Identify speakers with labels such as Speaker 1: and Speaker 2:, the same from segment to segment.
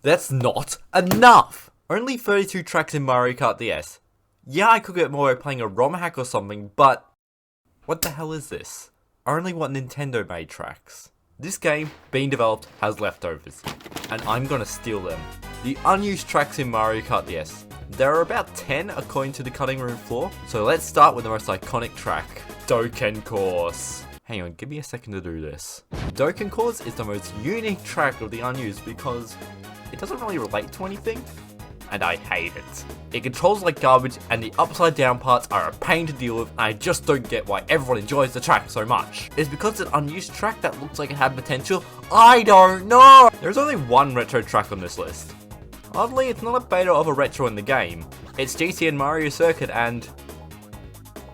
Speaker 1: That's not enough! Only 32 tracks in Mario Kart DS. Yeah, I could get more by playing a ROM hack or something, but what the hell is this? I only want Nintendo made tracks. This game, being developed, has leftovers, and I'm gonna steal them. The unused tracks in Mario Kart DS. There are about 10 according to the cutting room floor, so let's start with the most iconic track, Dokan Course. Hang on, give me a second to do this. Dokan Course is the most unique track of the unused because it doesn't really relate to anything, and I hate it. It controls like garbage, and the upside down parts are a pain to deal with, and I just don't get why everyone enjoys the track so much. Is because it's an unused track that looks like it had potential? I don't know! There's only one retro track on this list. Oddly, it's not a beta of a retro in the game. It's GCN Mario Circuit, and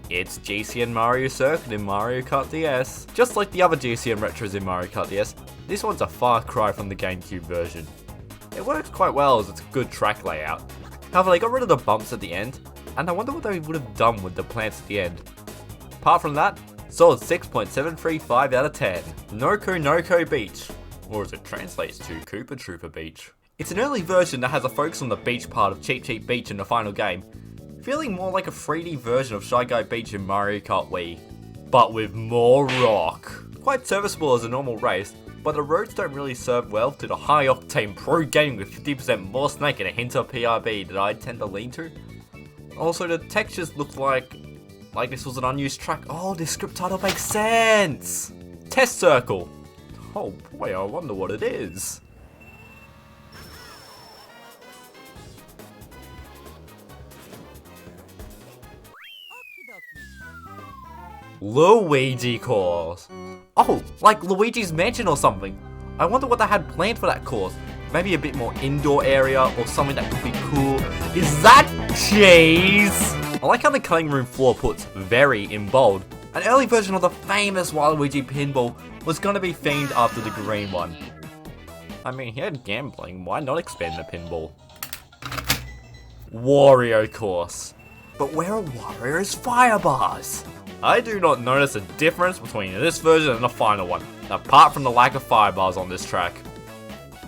Speaker 1: it's GCN Mario Circuit in Mario Kart DS. Just like the other GCN retros in Mario Kart DS, this one's a far cry from the GameCube version. It works quite well as it's a good track layout. However, they got rid of the bumps at the end, and I wonder what they would have done with the plants at the end. Apart from that, solid 6.735 out of 10. Noko Beach, or as it translates to, Koopa Troopa Beach. It's an early version that has a focus on the beach part of Cheap Cheap Beach in the final game, feeling more like a 3D version of Shy Guy Beach in Mario Kart Wii, but with more rock. Quite serviceable as a normal race, but the roads don't really serve well to the high-octane pro gaming with 50% more snake and a hint of PRB that I tend to lean to. Also, the textures look like this was an unused track. Oh, this script title makes sense! Test Circle! Oh boy, I wonder what it is. Luigi Course. Oh, like Luigi's Mansion or something. I wonder what they had planned for that course. Maybe a bit more indoor area or something that could be cool. Is that cheese? I like how the cutting room floor puts very in bold. An early version of the famous Waluigi pinball was gonna be themed after the green one. I mean, he had gambling, why not expand the pinball? Wario Course. But where are Wario's fire bars? I do not notice a difference between this version and the final one, apart from the lack of fire bars on this track.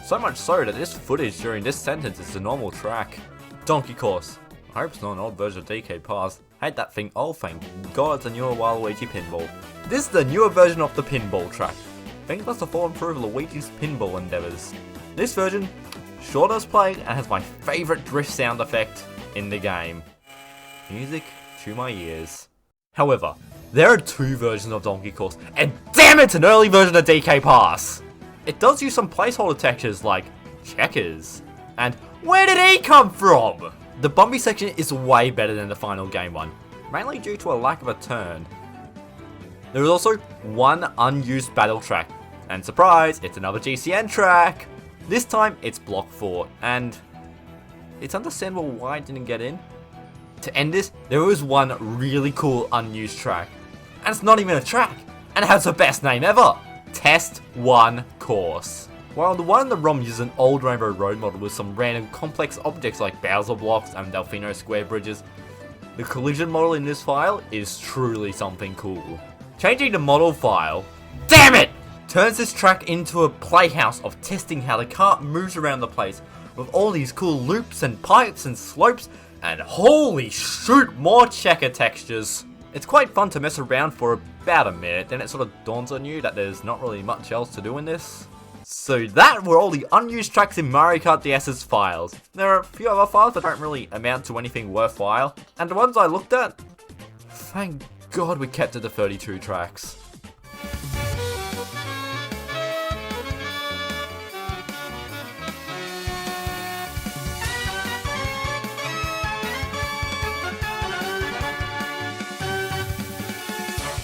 Speaker 1: So much so that this footage during this sentence is the normal track. Donkey Course. I hope it's not an old version of DK Pass. Hate that thing, oh thank God it's a newer Waluigi pinball. This is the newer version of the pinball track. Things must have fallen through Luigi's pinball endeavors. This version sure does play and has my favorite drift sound effect in the game. Music to my ears. However, there are two versions of Donkey Course, and damn it's an early version of DK Pass! It does use some placeholder textures like checkers, and where did he come from? The bumpy section is way better than the final game one, mainly due to a lack of a turn. There is also one unused battle track, and surprise, it's another GCN track! This time it's Block 4, and it's understandable why it didn't get in. To end this, there was one really cool unused track. And it's not even a track, and it has the best name ever! Test 1 Course. While the one in the ROM uses an old Rainbow Road model with some random complex objects like Bowser blocks and Delfino square bridges, the collision model in this file is truly something cool. Changing the model file, damn it! Turns this track into a playhouse of testing how the kart moves around the place with all these cool loops and pipes and slopes, and holy shoot, more checker textures. It's quite fun to mess around for about a minute, then it sort of dawns on you that there's not really much else to do in this. So that were all the unused tracks in Mario Kart DS's files. There are a few other files that don't really amount to anything worthwhile, and the ones I looked at, thank God we kept it to 32 tracks.